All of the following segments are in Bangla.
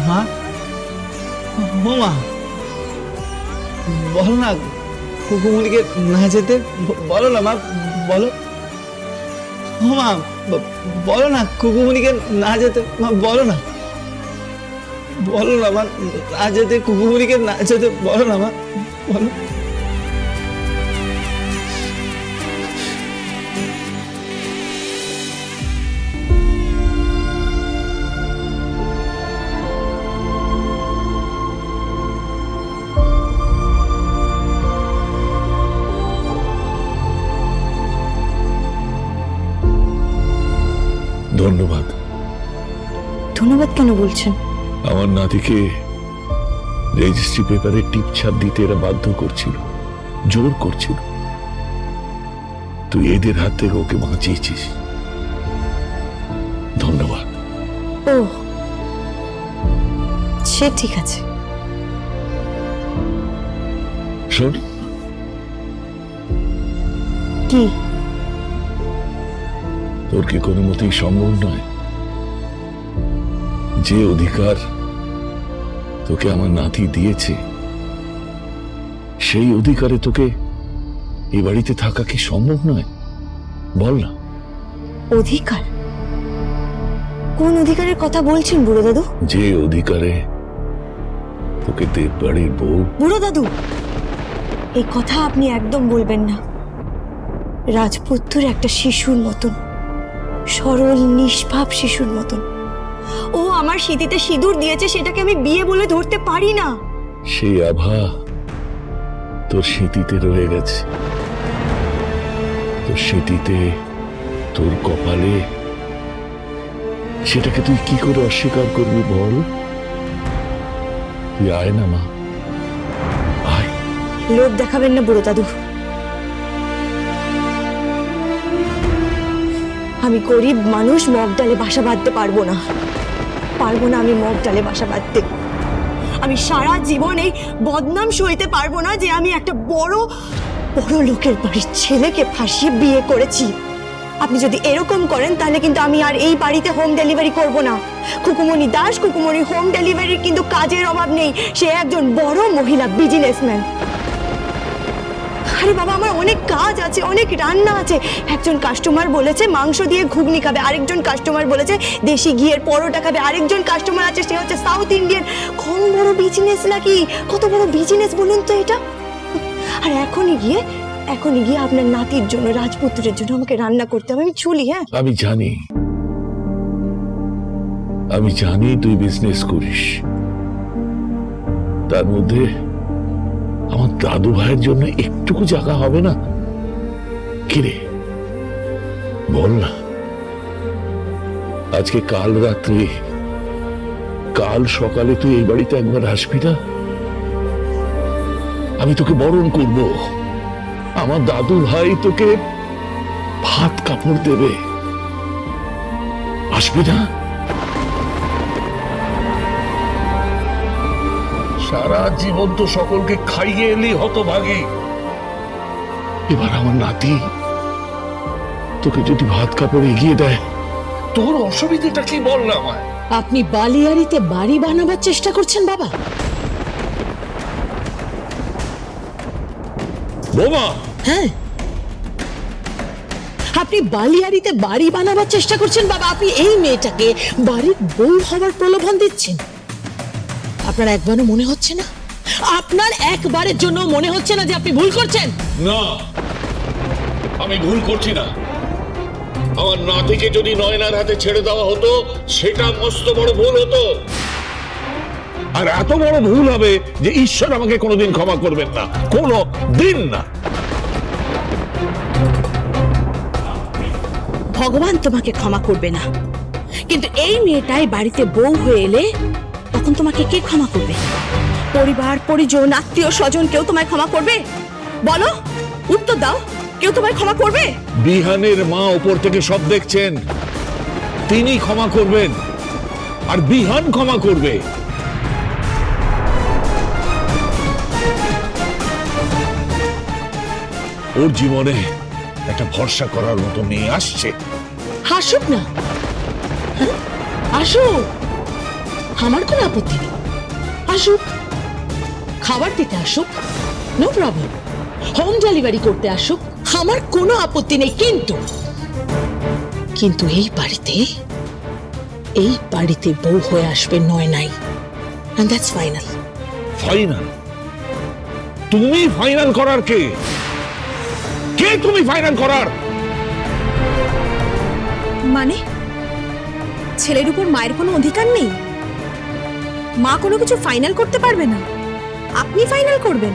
মা, ও মা, বলো না কুকুমনিকে না যেতে, বলো না মা, বলো। ও মা, বলো না কুকুমনিকে না যেতে, মা বলো না, বলো না মা, না যেতে, কুকুমনিকে না যেতে বলো না মা, বলো। ধন্যবাদ। ধন্যবাদ কেন বলছেন? আমার নাতিকে রেজিস্ট্রি পেপারে টিপছাপ দিতে এরা বাধ্য করছিল, জোর করছিল। তুই এদের হাত থেকে ওকে বাঁচিয়েছিস, ধন্যবাদ। ও, সে ঠিক আছে। শোন, কি? তোর কি কোনো মতেই সম্ভব নয় যে অধিকার তোকে আমার নাতি দিয়েছে সেই অধিকারে তোকে এই বাড়িতে থাকা কি সম্ভব নয়? বল না। অধিকার? কোন অধিকারের কথা বলছেন বুড়ো দাদু? যে অধিকারে তোকে দেব বাড়ির বউ। বুড়ো দাদু, এই কথা আপনি একদম বলবেন না। রাজপুত্র একটা শিশুর মতন, সরল নিষ্পাপ শিশুর মতন। ও আমার স্মৃতিতে সিঁদুর দিয়েছে, সেটাকে আমি বিয়ে বলে ধরতে পারি না। সেই আভা তোর স্মৃতিতে রয়ে গেছে, তোর স্মৃতিতে, তোর কপালে। সেটাকে তুই কি করে অস্বীকার করবি বল? তুই আয় না মা, আয়। লোভ দেখাবেন না বুড়ো দাদু। আমি গরিব মানুষ, মগ ডালে বাসা বাঁধতে পারবো না, পারবো না আমি মগ ডালে বাসা বাঁধতে। আমি সারা জীবন এই বদনাম সইতে পারবো না যে আমি একটা বড় বড় লোকের বাড়ির ছেলেকে ফাঁসিয়ে বিয়ে করেছি। আপনি যদি এরকম করেন তাহলে কিন্তু আমি আর এই বাড়িতে হোম ডেলিভারি করব না। খুকুমনি দাস, খুকুমনি হোম ডেলিভারির কিন্তু কাজের অভাব নেই। সে একজন বড় মহিলা বিজনেসম্যান। আরে বাবা, আমার অনেক কাজ আছে, অনেক রান্না আছে। একজন কাস্টমার বলেছে মাংস দিয়ে ঘুগনি খাবে, আরেকজন কাস্টমার বলেছে দেশি ঘিয়ের পরোটা খাবে, আরেকজন কাস্টমার আছে সে হচ্ছে সাউথ ইন্ডিয়ান। কম বড় বিজনেস নাকি? কত বড় বিজনেস বলুন তো এটা। আর এখনই গিয়ে আপনার নাতির জন্য, রাজপুত্রের জন্য আমাকে রান্না করতে হবে। আমি চলি। হ্যাঁ, আমি জানি তুই বিজনেস করিস, তার মধ্যে আমার দাদু ভাইয়ের জন্য একটুকু জায়গা হবে না? কিরে বল না। আজকে কাল রাত্রে, কাল সকালে তুই এই বাড়িতে একবার আসবি না? আমি তোকে বরণ করব, আমার দাদু ভাই তোকে ভাত কাপড় দেবে, আসবি না? সারা জীবন তো সকলকে খাইয়ে এলি হতভাগী, এবার আমার নাতি তোকে যদি ভাত কাপড় এগিয়ে দেয়, তোর অসুবিধাটা কি বল না আমায়। আপনি বালিয়াড়িতে বাড়ি বানাবার চেষ্টা করছেন বাবা? বোমা, হ্যাঁ, আপনি বালিয়াড়িতে বাড়ি বানাবার চেষ্টা করছেন বাবা। আপনি এই মেয়েটাকে বাড়ির বউ হওয়ার প্রলোভন দিচ্ছেন। আপনার একবারও মনে হচ্ছে না, আপনার একবারের জন্য মনে হচ্ছে না যে আপনি ভুল করছেন? না, আমি ভুল করছি না। আমার নাতিকে যদি নয়নার হাতে ছেড়ে দেওয়া হতো সেটা মস্ত বড় ভুল হতো, আর এত বড় ভুল হবে যে ঈশ্বর আমাকে কোনোদিন ক্ষমা করবেন না, কোনো দিন না। ভগবান তোমাকে ক্ষমা করবে না, কিন্তু এই মেয়েটাই বাড়িতে বউ হয়ে এলে তখন তোমাকে কে ক্ষমা করবে? পরিবার, পরিজন, আত্মীয় স্বজন কেউ তোমায় ক্ষমা করবে? বলো, উত্তর দাও। কেউ তোমায় ক্ষমা করবে? বিহানের মা উপর থেকে সব দেখছেন, তিনি ক্ষমা করবেন, আর বিহান ক্ষমা করবে। ওর জীবনে একটা ভরসা করার মতো মেয়ে আসছে। হাসুক না, আসুক। আমার কোনো আপত্তি নেই, আসুক, খাবার দিতে আসুক, নো প্রবলেম, হোম ডেলিভারি করতে আসুক, আমার কোনো আপত্তি নেই। কিন্তু এই বাড়িতে বউ হয়ে আসবে নয়নাই, and that's final. ফাইনাল? তুমি ফাইনাল করার কে? কে তুমি ফাইনাল করার? মানে ছেলের উপর মায়ের কোনো অধিকার নেই? মা কোনো কিছু ফাইনাল করতে পারবে না? আপনি ফাইনাল করবেন?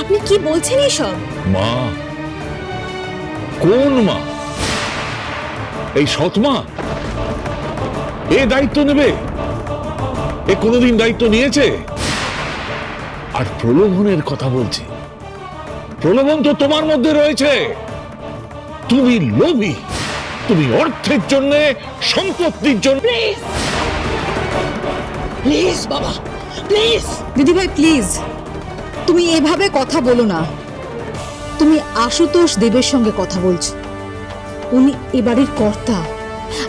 আপনি কি বলছেন এইসব? মা? কোন মা? এই সৎ মা এ দায়িত্ব নেবে? এ কোনোদিন দায়িত্ব নিয়েছে? আর প্রলোভনের কথা বলছে, প্রলোভন তো তোমার মধ্যে রয়েছে। তুমি লোভী, তুমি অর্থের জন্য, সম্পত্তির জন্য। প্লিজ বাবা, প্লিজ। দিদিভাই প্লিজ, তুমি এভাবে কথা বলো না। তুমি আশুতোষ দেবের সঙ্গে কথা বলছো। উনি এ বাড়ির কর্তা,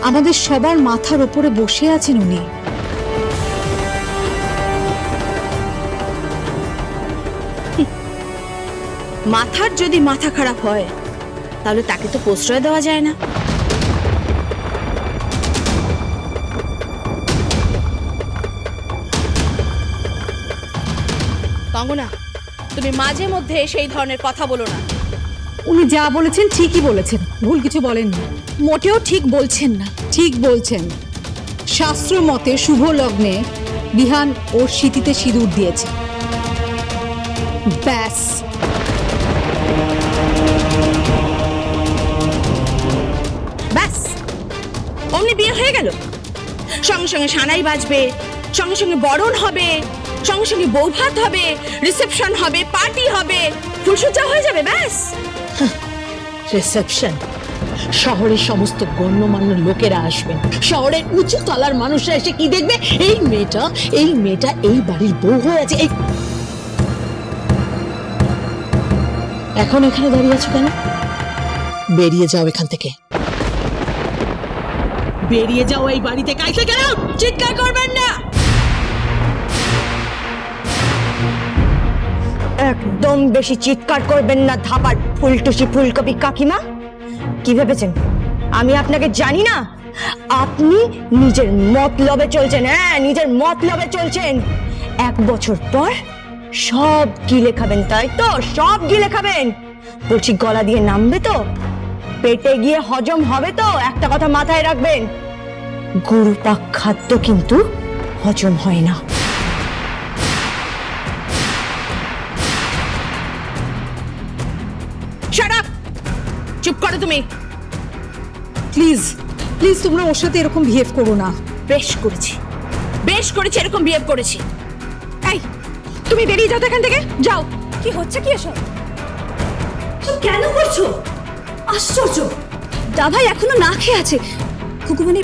আমাদের সবার মাথার উপরে বসে আছেন উনি। মাথার যদি মাথা খারাপ হয় তাহলে তাকে তো প্রশ্রয় দেওয়া যায় না। কঙ্গনা, তুমি মাঝে মধ্যে সেই ধরনের কথা বলো না। উনি যা বলেছেন ঠিকই বলেছেন, ভুল কিছু বলেননি। মোটেও ঠিক বলছেন না। ঠিক বলছেন। শাস্ত্র মতে শুভ লগ্নে বিহান ওর সিঁথিতে সিঁদুর দিয়েছে, ব্যাস। ব্যাস, অমনি বিয়ে হয়ে গেল? সঙ্গে সঙ্গে সানাই বাজবে, সঙ্গে সঙ্গে বরণ হবে, সঙ্গে সঙ্গে বৌভাত হবে, রিসেপশন হবে, পার্টি হবে, ফুলসজ্জা হয়ে যাবে, ব্যাস। রিসেপশন? শহরের সমস্ত গণ্যমান্য লোকেরা আসবেন, শহরের উঁচু তলার মানুষরা এসে কি দেখবে? এই মেয়েটা এই বাড়ির বউ হয়ে আছে। এখন এখানে দাঁড়িয়ে আছো কেন? বেরিয়ে যাও এখান থেকে, বেরিয়ে যাও এই বাড়িতে। কাইতে কেন? চিৎকার করবেন না। একদম বেশি চিৎকার করবেন না ধাপার ফুলটুসি ফুলকপি কাকিমা। কি ভেবেছেন আমি আপনাকে জানি না? আপনি নিজের মতলবে চলছেন। হ্যাঁ, নিজের মতলবে চলছেন। 1 বছর পর সব গিলে খাবেন, তাই তো? সব গিলে খাবেন। বলছি গলা দিয়ে নামবে তো? পেটে গিয়ে হজম হবে তো? একটা কথা মাথায় রাখবেন, গুরুপাক খাদ্য কিন্তু হজম হয় না। Shut up! চুপ করো তুমি। প্লিজ প্লিজ, তোমরা ওর সাথে এরকম বিহেভ করো না। বেশ করেছি, বেশ করেছি, এরকম বিহেভ করেছি। এই, তুমি বেরিয়ে যাও তো এখান থেকে, যাও। কি হচ্ছে কি এসব? কেন করছো? আশ্চর্য। দাদাই এখনো না খেয়ে আছে। খুকুমনি,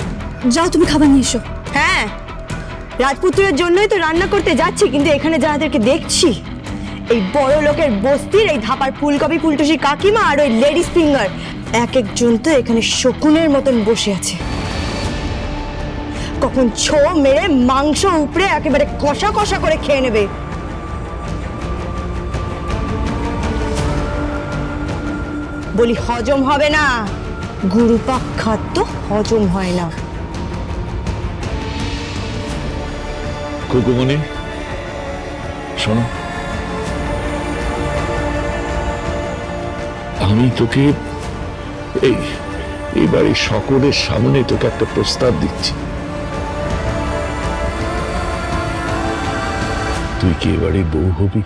যাও তুমি খাবার নিয়ে এসো। হ্যাঁ, রাজপুত্রের জন্যই তো রান্না করতে যাচ্ছি, কিন্তু এখানে যাদেরকে দেখছি, এই বড় লোকের বস্তির এই ধাপার ফুলকপি ফুলটুসি কাকিমা আর ওই লেডিস ফিঙ্গার, এক একজন তো এখানে শকুনের মতন বসে আছে। কখন ছো মেরে মাংস উপরে একেবারে কষা কষা করে খেয়ে নেবে। বলি হজম হবে না, গুরুপাক খাদ্য হজম হয় না। কুকুমনি, শোনো, আমি তোকে এই বাড়ির সকলের সামনে তোকে একটা প্রস্তাব দিচ্ছি। তুই কি এবারে বউ হবি?